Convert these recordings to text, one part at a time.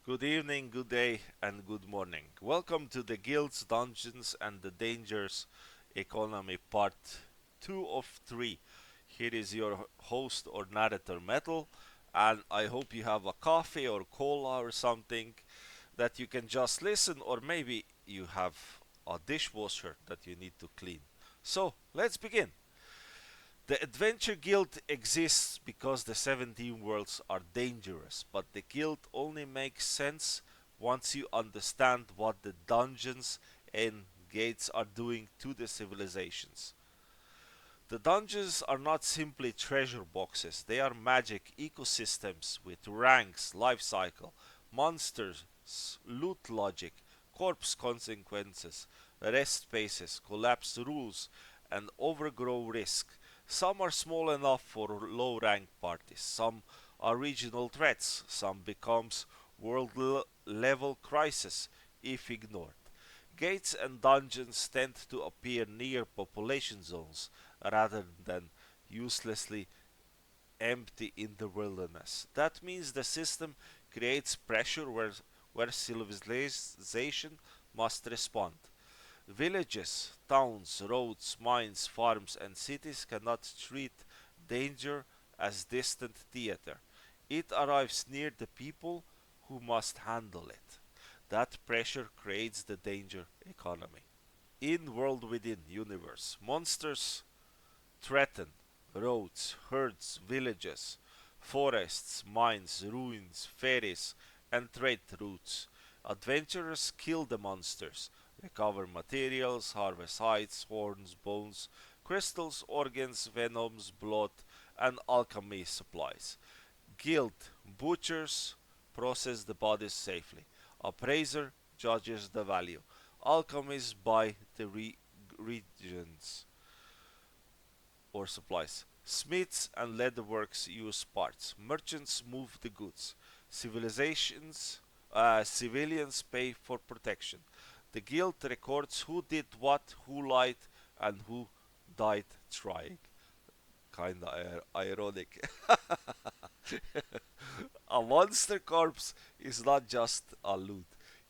Good evening, good day, and good morning. Welcome to the Guilds, Dungeons, and the Dangers Economy Part 2 of 3. Here is your host or narrator, Metal, and I hope you have a coffee or cola or something that you can just listen, or maybe you have a dishwasher that you need to clean. So, let's begin. The Adventure Guild exists because the 17 worlds are dangerous, but the guild only makes sense once you understand what the dungeons and gates are doing to the civilizations. The dungeons are not simply treasure boxes, they are magic ecosystems with ranks, life cycle, monsters, loot logic, corpse consequences, rest spaces, collapse rules, and overgrow risk. Some are small enough for low rank parties, some are regional threats, some becomes world level crisis if ignored. Gates and dungeons tend to appear near population zones rather than uselessly empty in the wilderness. That means the system creates pressure where civilization must respond. Villages, towns, roads, mines, farms, and cities cannot treat danger as distant theater. It arrives near the people who must handle it. That pressure creates the danger economy. In World Within Universe, monsters threaten roads, herds, villages, forests, mines, ruins, ferries, and trade routes. Adventurers kill the monsters, recover materials, harvest hides, horns, bones, crystals, organs, venoms, blood, and alchemy supplies. Guild butchers process the bodies safely. Appraiser judges the value. Alchemists buy the regions or supplies. Smiths and leatherworks use parts. Merchants move the goods. Civilians pay for protection. The guild records who did what, who lied, and who died trying. Kinda ironic. A monster corpse is not just a loot.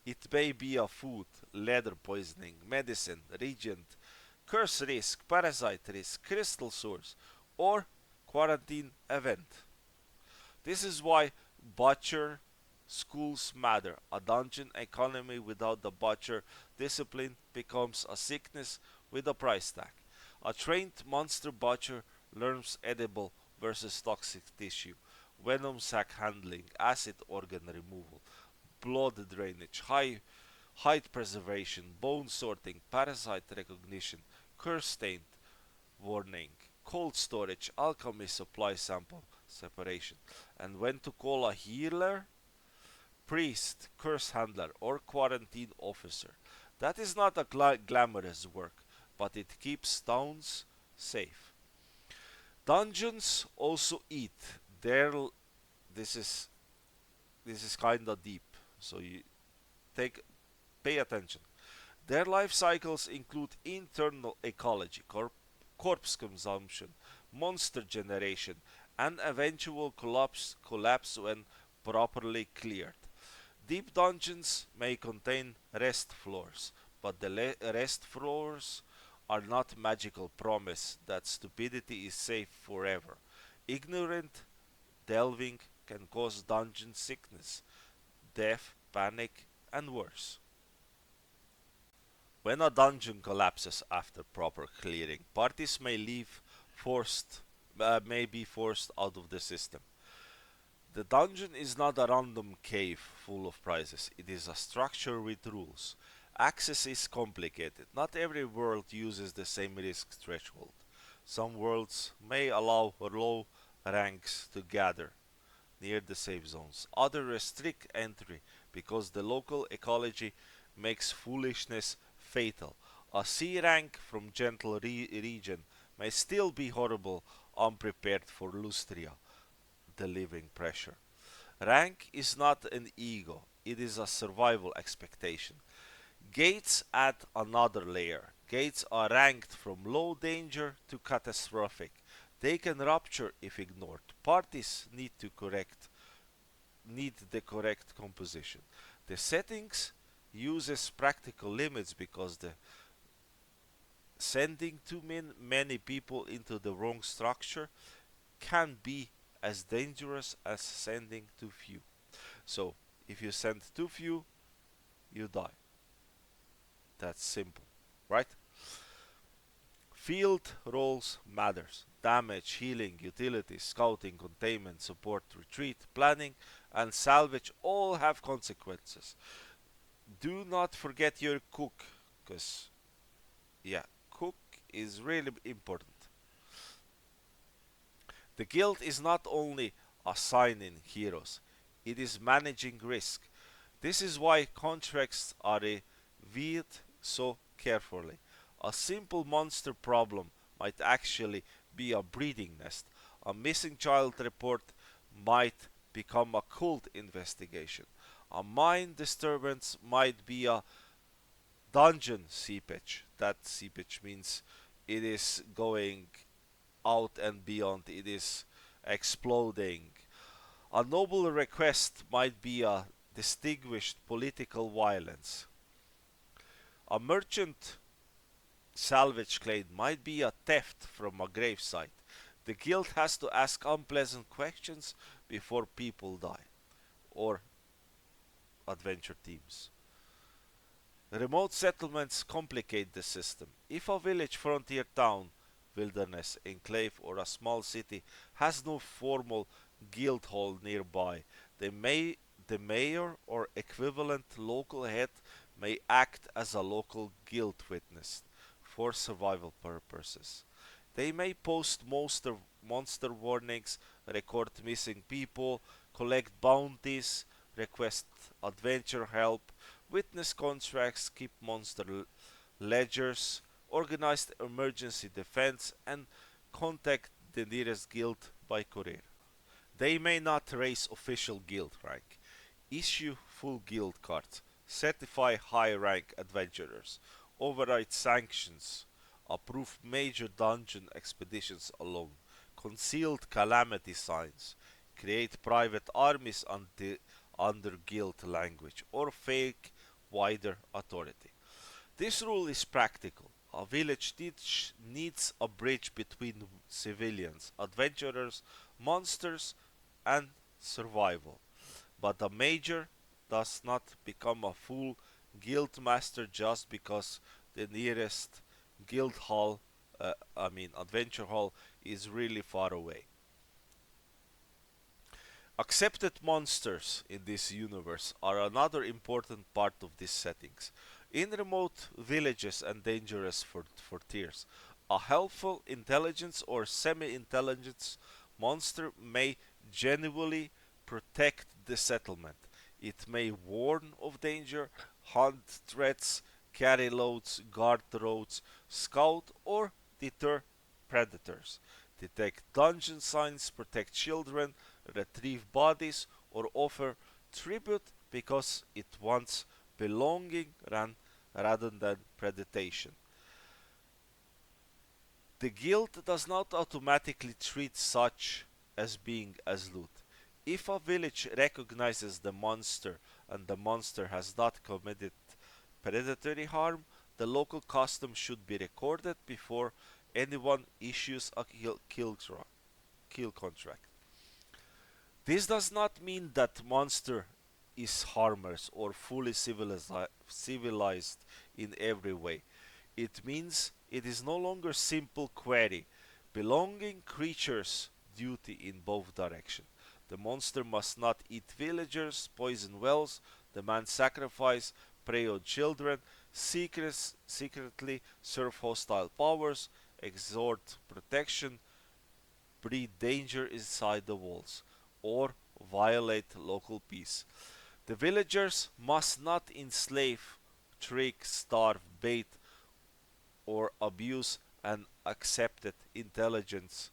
It may be a food, leather poisoning, medicine, regent, curse risk, parasite risk, crystal source, or quarantine event. This is why butcher schools matter. A dungeon economy without the butcher discipline becomes a sickness with a price tag. A trained monster butcher learns edible versus toxic tissue, venom sac handling, acid organ removal, blood drainage, height preservation, bone sorting, parasite recognition, curse stained warning, cold storage, alchemy supply sample separation, and when to call a healer, priest, curse handler, or quarantine officer. That is not a glamorous work, but it keeps towns safe. Dungeons also eat. Their this is this is kinda deep, so you take pay attention. Their life cycles include internal ecology, corpse consumption, monster generation, and eventual collapse when properly cleared. Deep dungeons may contain rest floors, but the rest floors are not magical promise that stupidity is safe forever. Ignorant delving can cause dungeon sickness, death, panic, and worse. When a dungeon collapses after proper clearing, parties may be forced out of the system. The dungeon is not a random cave full of prizes, it is a structure with rules. Access is complicated. Not every world uses the same risk threshold. Some worlds may allow low ranks to gather near the safe zones. Others restrict entry because the local ecology makes foolishness fatal. A C rank from gentle region may still be horrible, unprepared for Lustria, the living pressure. Rank is not an ego, it is a survival expectation. Gates add another layer. Gates are ranked from low danger to catastrophic. They can rupture if ignored. Parties need to correct need the correct composition. The settings uses practical limits because the sending too many people into the wrong structure can be as dangerous as sending too few. So if you send too few, you die. That's simple, right? Field roles matters. Damage, healing, utilities, scouting, containment, support, retreat, planning, and salvage all have consequences. Do not forget your cook, because yeah, cook is really important. The guild is not only assigning heroes, it is managing risk. This is why contracts are reviewed so carefully. A simple monster problem might actually be a breeding nest. A missing child report might become a cult investigation. A mind disturbance might be a dungeon seepage. That seepage means it is going out and beyond, it is exploding. A noble request might be a distinguished political violence. A merchant salvage claim might be a theft from a gravesite. The guild has to ask unpleasant questions before people die, or adventure teams. Remote settlements complicate the system. If a village, frontier town, wilderness, enclave, or a small city has no formal guild hall nearby, the, may, the mayor or equivalent local head may act as a local guild witness for survival purposes. They may post monster warnings, record missing people, collect bounties, request adventure help, witness contracts, keep monster ledgers, organize emergency defense, and contact the nearest guild by courier. They may not raise official guild rank, issue full guild cards, certify high rank adventurers, override sanctions, approve major dungeon expeditions alone, concealed calamity signs, create private armies under guild language, or fake wider authority. This rule is practical. A village needs a bridge between civilians, adventurers, monsters, and survival. But a major does not become a full guild master just because the nearest guild hall, adventure hall, is really far away. Accepted monsters in this universe are another important part of these settings. In remote villages and dangerous frontiers, a helpful intelligence or semi-intelligence monster may genuinely protect the settlement. It may warn of danger, hunt threats, carry loads, guard roads, scout, or deter predators. Detect dungeon signs, protect children, retrieve bodies, or offer tribute because it wants belonging rather than predation. The guild does not automatically treat such as being as loot. If a village recognizes the monster and the monster has not committed predatory harm, the local custom should be recorded before anyone issues a kill contract. This does not mean that monster is harmless or fully civilized in every way. It means it is no longer simple query, belonging creatures duty in both directions. The monster must not eat villagers, poison wells, demand sacrifice, prey on children, secretly serve hostile powers, extort protection, breed danger inside the walls, or violate local peace. The villagers must not enslave, trick, starve, bait, or abuse an accepted intelligence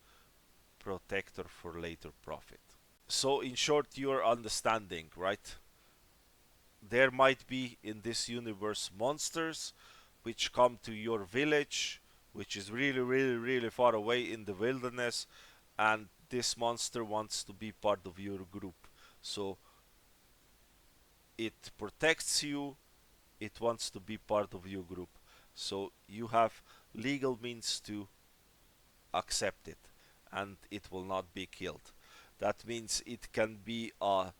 protector for later profit. So, in short, your understanding, right? There might be in this universe monsters which come to your village, which is really, really, really far away in the wilderness, and this monster wants to be part of your group. So It protects you, it wants to be part of your group. So you have legal means to accept it, and it will not be killed. That means it can be a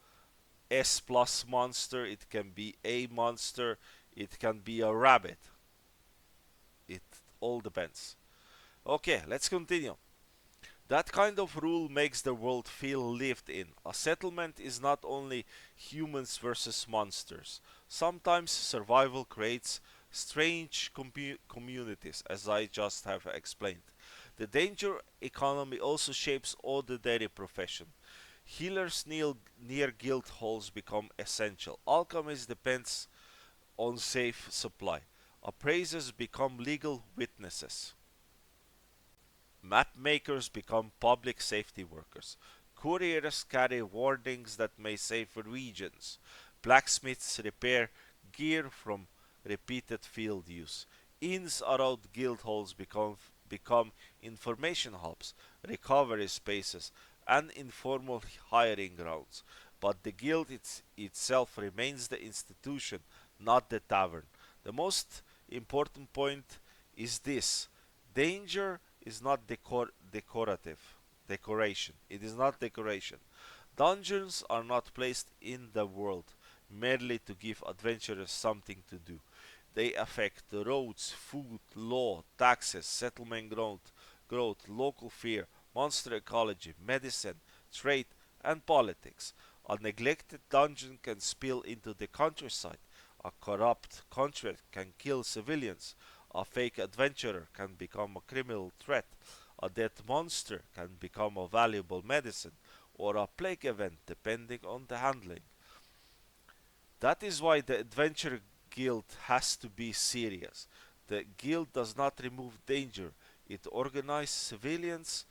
S plus monster, it can be a monster, it can be a rabbit. It all depends. Okay, let's continue. That kind of rule makes the world feel lived in. A settlement is not only humans versus monsters. Sometimes survival creates strange communities, as I just have explained. The danger economy also shapes ordinary profession. Healers near guild halls become essential. Alchemists depends on safe supply. Appraisers become legal witnesses. Mapmakers become public safety workers. Couriers carry warnings that may save regions. Blacksmiths repair gear from repeated field use. Inns around guild halls become information hubs, recovery spaces, and informal hiring grounds. But the guild itself remains the institution, not the tavern. The most important point is this: danger is not decoration. It is not decoration. Dungeons are not placed in the world merely to give adventurers something to do. They affect the roads, food, law, taxes, growth, local fear, monster ecology, medicine, trade, and politics. A neglected dungeon can spill into the countryside. A corrupt contract can kill civilians. A fake adventurer can become a criminal threat. A dead monster can become a valuable medicine or a plague event depending on the handling. That is why the adventure guild has to be serious. The guild does not remove danger, it organizes civilians'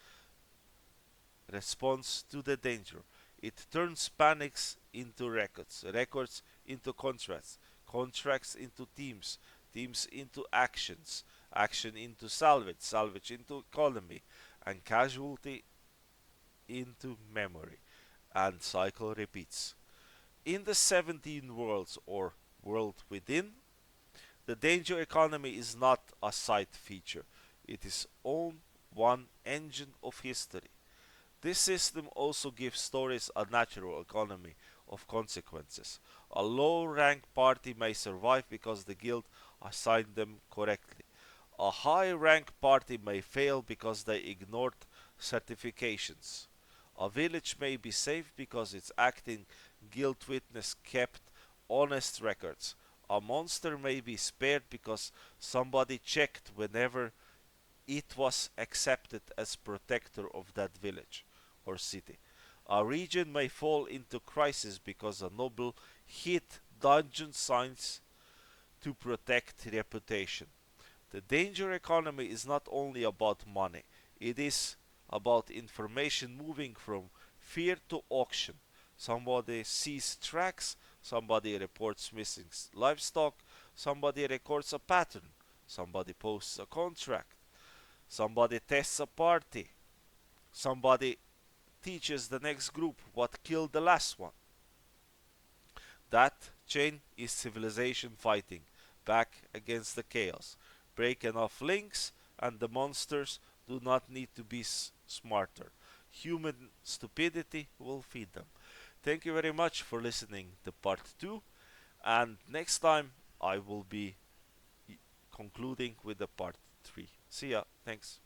response to the danger. It turns panics into records, records into contracts, contracts into teams, teams into actions, action into salvage, salvage into economy, and casualty into memory. And cycle repeats. In the 17 worlds or world within, the danger economy is not a side feature. It is own one engine of history. This system also gives stories a natural economy of consequences. A low rank party may survive because the guild assigned them correctly. A high rank party may fail because they ignored certifications. A village may be safe because its acting guild witness kept honest records. A monster may be spared because somebody checked whenever it was accepted as protector of that village or city. A region may fall into crisis because a noble hit dungeon signs to protect reputation. The danger economy is not only about money, it is about information moving from fear to auction. Somebody sees tracks, somebody reports missing livestock, somebody records a pattern, somebody posts a contract, somebody tests a party, somebody teaches the next group what killed the last one. That chain is civilization fighting back against the chaos. Break enough links, and the monsters do not need to be smarter. Human stupidity will feed them. Thank you very much for listening to part 2, and next time I will be concluding with the part 3. See ya. Thanks.